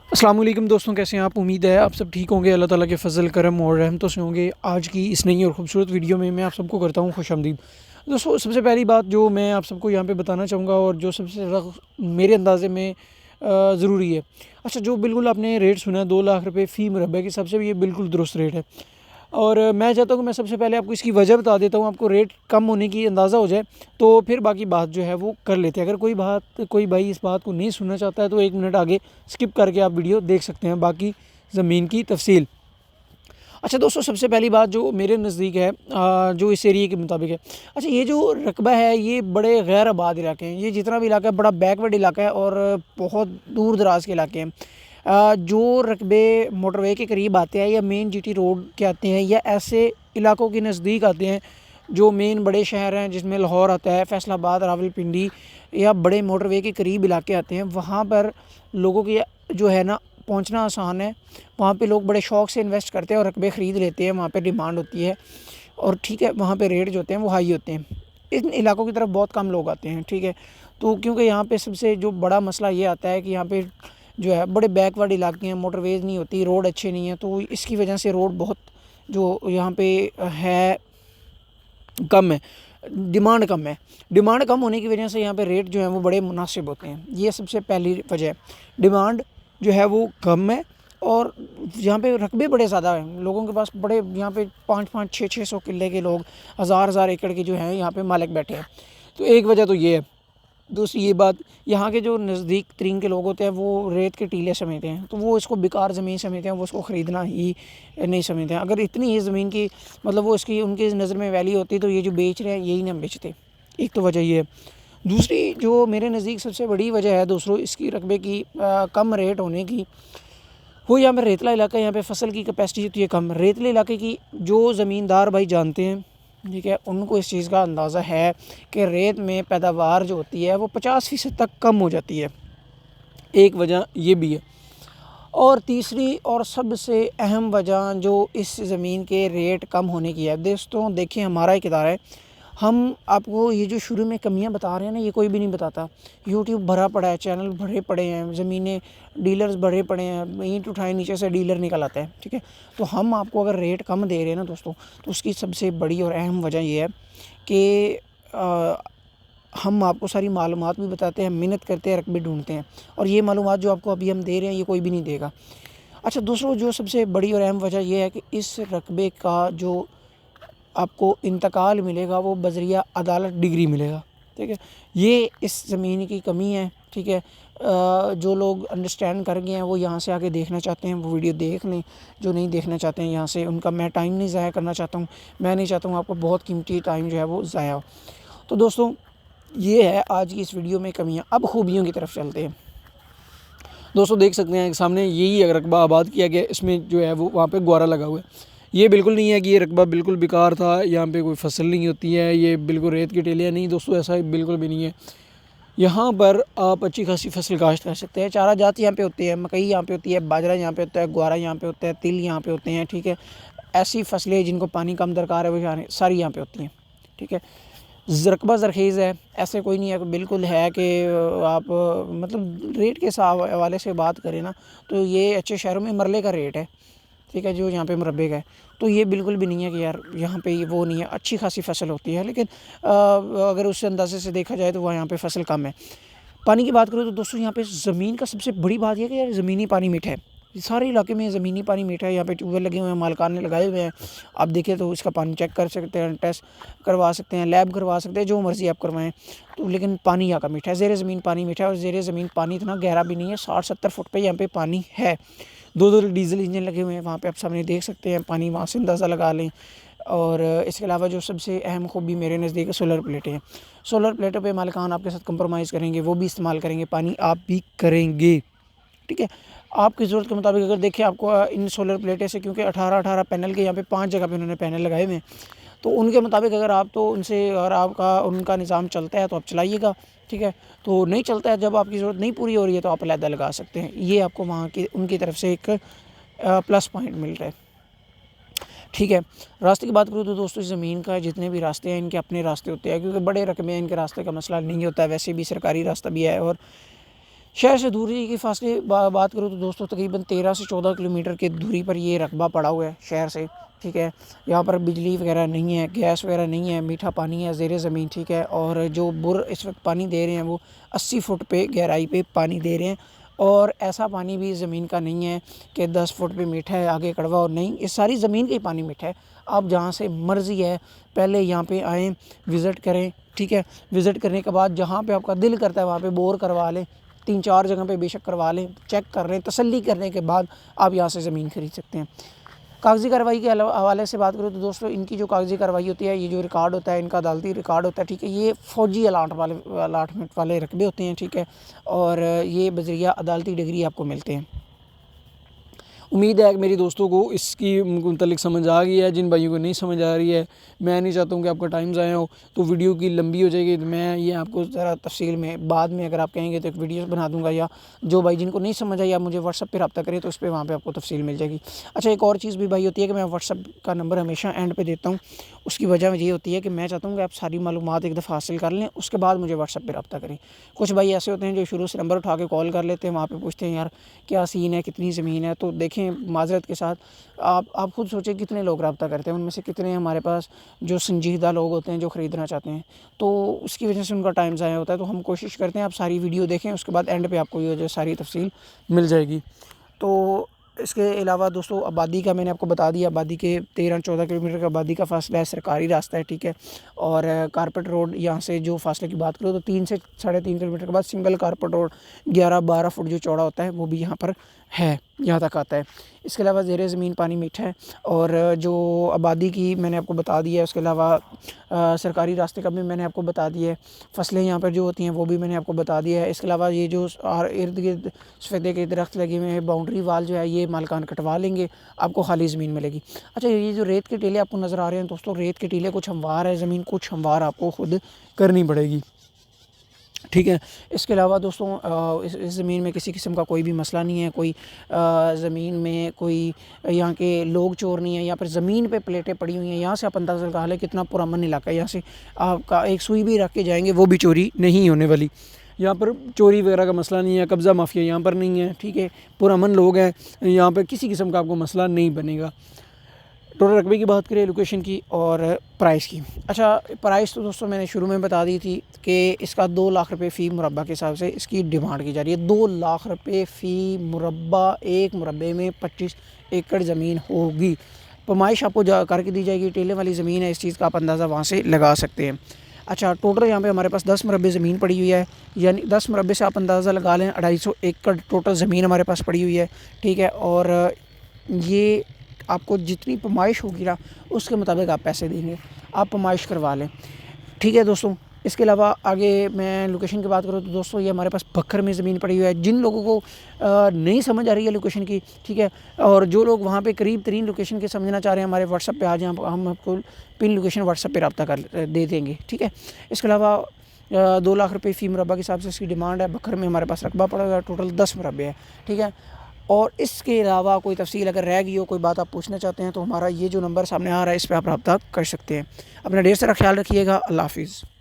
अस्सलाम वालेकुम दोस्तों, कैसे हैं आप? उम्मीद है आप सब ठीक होंगे। अल्लाह ताला के फ़ज़ल करम और रहमतों से होंगे। आज की इस नई और ख़ूबसूरत वीडियो में मैं आप सबको करता हूँ खुशामदीद। दोस्तों, सबसे पहली बात जो मैं आप सबको यहाँ पे बताना चाहूँगा और जो सबसे ज़्यादा मेरे अंदाज़े में ज़रूरी है। अच्छा, जो बिल्कुल आपने रेट सुना है 2 लाख रुपए फ़ी मुरब्बे के हिसाब से, ये बिल्कुल दुरुस्त रेट है। और मैं चाहता हूँ कि मैं सबसे पहले आपको इसकी वजह बता देता हूँ, आपको रेट कम होने की अंदाज़ा हो जाए, तो फिर बाकी बात जो है वो कर लेते हैं। अगर कोई भाई इस बात को नहीं सुनना चाहता है तो 1 मिनट आगे स्किप करके आप वीडियो देख सकते हैं, बाकी ज़मीन की तफ़सील। अच्छा दोस्तों, सबसे पहली बात जो मेरे नज़दीक है, जो इस एरिए के मुताबिक है। अच्छा, ये जो रकबा है ये बड़े गैर आबाद इलाके हैं। ये जितना भी इलाका है बड़ा बैकवर्ड इलाका है और बहुत दूर दराज के इलाके हैं। जो रकबे मोटरवे के करीब आते हैं या मेन जीटी रोड के आते हैं या ऐसे इलाकों के नज़दीक आते हैं जो मेन बड़े शहर हैं, जिसमें लाहौर आता है, फैसलाबाद, रावलपिंडी या बड़े मोटरवे के करीब इलाके आते हैं, वहाँ पर लोगों की जो है ना पहुँचना आसान है। वहाँ पे लोग बड़े शौक़ से इन्वेस्ट करते हैं और रकबे ख़रीद लेते हैं। वहाँ पे डिमांड होती है और ठीक है, वहाँ पे रेट जो होते हैं वो हाई होते हैं। इन इलाकों की तरफ बहुत कम लोग आते हैं, ठीक है। तो क्योंकि यहाँ पे सबसे जो बड़ा मसला ये आता है कि यहाँ पे जो है बड़े बैकवर्ड इलाके हैं, मोटरवेज़ नहीं होती, रोड अच्छे नहीं हैं, तो इसकी वजह से रोड बहुत जो यहाँ पे है कम है, डिमांड कम है। डिमांड कम होने की वजह से यहाँ पे रेट जो हैं वो बड़े मुनासिब होते हैं। ये सबसे पहली वजह है। डिमांड जो है वो कम है और यहाँ पे रकबे बड़े ज़्यादा हैं। लोगों के पास बड़े यहाँ पे 5-5, 600 किले के लोग, हज़ार एकड़ के जो हैं यहाँ पे मालिक बैठे हैं। तो एक वजह तो ये है। दूसरी ये बात, यहाँ के जो नज़दीक तरीन के लोग होते हैं वो रेत के टीले समझते हैं, तो वो इसको बेकार ज़मीन समझते हैं, वो उसको ख़रीदना ही नहीं समझते हैं। अगर इतनी ही ज़मीन की मतलब वो इसकी उनकी नज़र में वैल्यू होती तो ये जो बेच रहे हैं यही ना बेचते। एक तो वजह ये है। दूसरी जो मेरे नज़दीक सबसे बड़ी वजह है दोस्तों इसकी रकबे की कम रेट होने की, वो यहाँ पे रेतला इलाका है, यहाँ पे फसल की कैपेसिटी होती है कम। रेतले इलाके की जो ज़मींदार भाई जानते हैं, ठीक है, उनको इस चीज़ का अंदाज़ा है कि रेत में पैदावार जो होती है वो 50% तक कम हो जाती है। एक वजह ये भी है। और तीसरी और सबसे अहम वजह जो इस ज़मीन के रेट कम होने की है, दोस्तों देखिए हमारा एक इदारा है, हम आपको ये जो शुरू में कमियां बता रहे हैं ना, ये कोई भी नहीं बताता। यूट्यूब भरा पड़ा है, चैनल भरे पड़े हैं, ज़मीनें डीलर्स भरे पड़े हैं, ईंट उठाए नीचे से डीलर निकल आता है, ठीक है। तो हम आपको अगर रेट कम दे रहे हैं ना दोस्तों, तो उसकी सबसे बड़ी और अहम वजह ये है कि हम आपको सारी मालूमात भी बताते हैं, मेहनत करते हैं, रकबे ढूंढते हैं, और ये मालूमात जो आपको अभी हम दे रहे हैं ये कोई भी नहीं देगा। अच्छा दोस्तों, जो सबसे बड़ी और अहम वजह यह है कि इस रकबे का जो आपको इंतकाल मिलेगा वो बज़रिया अदालत डिग्री मिलेगा, ठीक है। ये इस ज़मीन की कमी है, ठीक है। जो लोग अंडरस्टैंड कर गए हैं वो यहाँ से आके देखना चाहते हैं वो वीडियो देख लें, जो नहीं देखना चाहते हैं यहाँ से उनका मैं टाइम नहीं ज़ाया करना चाहता हूँ। मैं नहीं चाहता हूँ आपको बहुत कीमती टाइम जो है वो ज़ाया हो। तो दोस्तों, ये है आज की इस वीडियो में कमियाँ। अब खूबियों की तरफ चलते हैं। दोस्तों देख सकते हैं सामने यही अगर रकबा आबाद किया गया, इसमें जो है वो वहाँ पे ग्वारा लगा हुआ है। ये बिल्कुल नहीं है कि ये रकबा बिल्कुल बेकार था, यहाँ पे कोई फसल नहीं होती है, ये बिल्कुल रेत की टेलियाँ, नहीं दोस्तों, ऐसा बिल्कुल भी नहीं है। यहाँ पर आप अच्छी खासी फसल काश्त कर सकते हैं। चारा जात यहाँ पे होती है, मकई यहाँ पे होती है, बाजरा यहाँ पे होता है, ग्वारा यहाँ पे होता है, तिल यहाँ पे होते हैं, ठीक है। ऐसी फसलें जिनको पानी कम दरकार है वो सारी यहाँ पे होती हैं, ठीक है। रकबा ज़रख़ीज़ है, ऐसे कोई नहीं है कि बिल्कुल है कि आप मतलब रेट के हवाले से बात करें ना, तो ये अच्छे शहरों में मरले का रेट है, ठीक है, जो यहाँ पे मुरब्बे का है। तो ये बिल्कुल भी नहीं है कि यार यहाँ पे वो नहीं है, अच्छी खासी फसल होती है, लेकिन अगर उस अंदाज़े से देखा जाए तो वहाँ यहाँ पे फसल कम है। पानी की बात करूँ तो दोस्तों यहाँ पे ज़मीन का सबसे बड़ी बात यह है कि यार ज़मीनी पानी मीठा है। सारे इलाके में ज़मीनी पानी मीठा है। यहाँ पे ट्यूबवेल लगे हुए हैं, मालकान ने लगाए हुए हैं। आप देखें तो इसका पानी चेक कर सकते हैं, टेस्ट करवा सकते हैं, लैब करवा सकते हैं, जो मर्ज़ी आप करवाएं। तो लेकिन पानी यहाँ का मीठा है, ज़ेरे ज़मीन पानी मीठा है, और ज़ेरे ज़मीन पानी इतना गहरा भी नहीं है, 60-70 फुट पे यहाँ पे पानी है। 2-2 डीजल इंजन लगे हुए हैं वहाँ पे, आप सामने देख सकते हैं, पानी वहाँ से अंदाज़ा लगा लें। और इसके अलावा जो सबसे अहम खूबी मेरे नज़दीक सोलर प्लेटें हैं। सोलर प्लेटों पे मालिकान आपके साथ कंप्रोमाइज़ करेंगे, वो भी इस्तेमाल करेंगे, पानी आप भी करेंगे, ठीक है। आपकी ज़रूरत के मुताबिक अगर देखिए आपको इन सोलर प्लेटें से, क्योंकि 18 पैनल के यहाँ पे 5 जगह पे उन्होंने पैनल लगाए हुए हैं, तो उनके मुताबिक अगर आप तो उनसे अगर आपका उनका निज़ाम चलता है तो आप चलाइएगा, ठीक है। तो नहीं चलता है, जब आपकी ज़रूरत नहीं पूरी हो रही है तो आप अलहदा लगा सकते हैं। ये आपको वहाँ की उनकी तरफ से एक प्लस पॉइंट मिल रहा है, ठीक है। रास्ते की बात करूँ तो दोस्तों, ज़मीन का जितने भी रास्ते हैं इनके अपने रास्ते होते हैं, क्योंकि बड़े रकबे हैं, इनके रास्ते का मसला नहीं होता है। वैसे भी सरकारी रास्ता भी है और शहर से दूरी की फासले बात करूँ तो दोस्तों तकरीबन 13 से 14 किलोमीटर की दूरी पर ये रकबा पड़ा हुआ है शहर से, ठीक है। यहाँ पर बिजली वगैरह नहीं है, गैस वगैरह नहीं है, मीठा पानी है ज़ेर ज़मीन, ठीक है। और जो बुर इस वक्त पानी दे रहे हैं वो 80 फुट पे गहराई पे पानी दे रहे हैं, और ऐसा पानी भी ज़मीन का नहीं है कि 10 फुट पे मीठा है आगे कड़वा, और नहीं, ये सारी ज़मीन का ही पानी मीठा है। आप जहाँ से मर्ज़ी है पहले यहाँ पे आएँ, विज़िट करें, ठीक है। विज़िट करने के बाद जहाँ पे आपका दिल करता है वहाँ पे बोर करवा लें, 3-4 जगह पे बेशक करवा लें, चेक कर लें, तसल्ली करने के बाद आप यहाँ से ज़मीन खरीद सकते हैं। कागज़ी कार्रवाई के हवाले से बात करूँ तो दोस्तों इनकी जो कागज़ी कार्रवाई होती है, ये जो रिकॉर्ड होता है इनका अदालती रिकॉर्ड होता है, ठीक है। ये फ़ौजी अलाटमेंट वाले रकबे होते हैं, ठीक है। और ये बज़रिया अदालती डिग्री आपको मिलते हैं। उम्मीद है कि मेरी दोस्तों को इसकी मुतल्लिक समझ आ गई है। जिन भाइयों को नहीं समझ आ रही है, मैं नहीं चाहता हूँ कि आपका टाइम ज़ाया हो, तो वीडियो की लंबी हो जाएगी, तो मैं ये आपको ज़रा तफसील में बाद में अगर आप कहेंगे तो एक वीडियो बना दूँगा, या जो भाई जिनको नहीं समझ आई आप मुझे व्हाट्सअप पर रब्ता करें तो उस पर वहाँ पर आपको तफसील मिल जाएगी। अच्छा, एक और चीज़ भी भाई होती है कि मैं व्हाट्सअप का नंबर हमेशा एंड पर देता हूँ। उसकी वजह ये होती है कि मैं चाहता हूँ कि आप सारी मालूमात एक दफ़ा हासिल कर लें, उसके बाद मुझे व्हाट्सअप पर रब्ता करें। कुछ भाई ऐसे होते हैं जो शुरू से नंबर उठा के कॉल कर लेते हैं, वहाँ पे पूछते हैं यार क्या सीन है, कितनी ज़मीन है। तो देखें, माज़रत के साथ आप खुद सोचें कितने लोग रब्ता करते हैं, उनमें से कितने हमारे पास जो संजीदा लोग होते हैं जो ख़रीदना चाहते हैं, तो उसकी वजह से उनका टाइम ज़ाया होता है। तो हम कोशिश करते हैं आप सारी वीडियो देखें, उसके बाद एंड पे आपको ये जो सारी तफसील मिल जाएगी। तो इसके अलावा दोस्तों आबादी का मैंने आपको बता दिया, आबादी के 13-14 किलोमीटर का आबादी का फ़ासला है, सरकारी रास्ता है, ठीक है। और कारपेट रोड यहाँ से जो फासले की बात करो तो 3 से 3.5 किलोमीटर के बाद सिंगल कारपेट रोड 11-12 फुट जो चौड़ा होता है वो भी यहाँ पर है, यहाँ तक आता है। इसके अलावा ज़ेरे ज़मीन पानी मीठा है, और जो आबादी की मैंने आपको बता दिया है। उसके अलावा सरकारी रास्ते का भी मैंने आपको बता दिया है, फसलें यहाँ पर जो होती हैं वो भी मैंने आपको बता दिया है। इसके अलावा ये जो इर्द गिर्द सफ़ेदे के दरख्त लगे हुए हैं, बाउंड्री वाल जो है ये मालकान कटवा लेंगे, आपको खाली ज़मीन मिलेगी। अच्छा, ये जो रेत के टीले आपको नज़र आ रहे हैं दोस्तों, रेत के टीले कुछ हमवार है, ज़मीन कुछ हमवार आपको खुद करनी पड़ेगी, ठीक है। इसके अलावा दोस्तों इस ज़मीन में किसी किस्म का कोई भी मसला नहीं है, कोई ज़मीन में कोई यहाँ के लोग चोर नहीं है, यहाँ पर ज़मीन पे प्लेटें पड़ी हुई हैं। यहाँ से आप अंदाज़ा लगा लें कितना पुरअमन इलाका है, यहाँ से आपका एक सुई भी रख के जाएंगे वो भी चोरी नहीं होने वाली। यहाँ पर चोरी वगैरह का मसला नहीं है, कब्ज़ा माफिया यहाँ पर नहीं है, ठीक है। पुरअमन लोग हैं, यहाँ पर किसी किस्म का आपको मसला नहीं बनेगा। टोटल रकबे की बात करें, लोकेशन की और प्राइस की। अच्छा, प्राइस तो दोस्तों मैंने शुरू में बता दी थी कि इसका 2 लाख रुपए फ़ी मुरब्बा के हिसाब से इसकी डिमांड की जा रही है। 2 लाख रुपए फ़ी मुरब्बा, एक मुरब्बे में 25 एकड़ ज़मीन होगी। पैमाइश आपको करके दी जाएगी, टेले वाली ज़मीन है, इस चीज़ का आप अंदाज़ा वहाँ से लगा सकते हैं। अच्छा, टोटल यहाँ पे हमारे पास 10 मुरब्बे ज़मीन पड़ी हुई है, यानी 10 मुरब्बे से आप अंदाज़ा लगा लें 250 एकड़ टोटल ज़मीन हमारे पास पड़ी हुई है, ठीक है। और ये आपको जितनी पैमाइश होगी ना उसके मुताबिक आप पैसे देंगे, आप पैमाइश करवा लें, ठीक है दोस्तों। इसके अलावा आगे मैं लोकेशन की बात करूँ तो दोस्तों ये हमारे पास बखर में ज़मीन पड़ी हुई है। जिन लोगों को नहीं समझ आ रही है लोकेशन की, ठीक है, और जो लोग वहाँ पे करीब तरीन लोकेशन के समझना चाह रहे हैं, हमारे व्हाट्सअप पे आ जाएं, हम आपको पिन लोकेशन व्हाट्सअप पे रब्ता कर दे देंगे, ठीक है। इसके अलावा 2 लाख रुपये फ़ी मुरब्बा के हिसाब से इसकी डिमांड है। बखर में हमारे पास रकबा पड़ा हुआ है, टोटल 10 मुरब्बे है, ठीक है। और इसके अलावा कोई तफसील अगर रह गई हो, कोई बात आप पूछना चाहते हैं, तो हमारा ये जो नंबर सामने आ रहा है इस पर आप रब्ता कर सकते हैं। अपना ढेर सारा ख्याल रखिएगा। अल्लाह हाफ़िज़।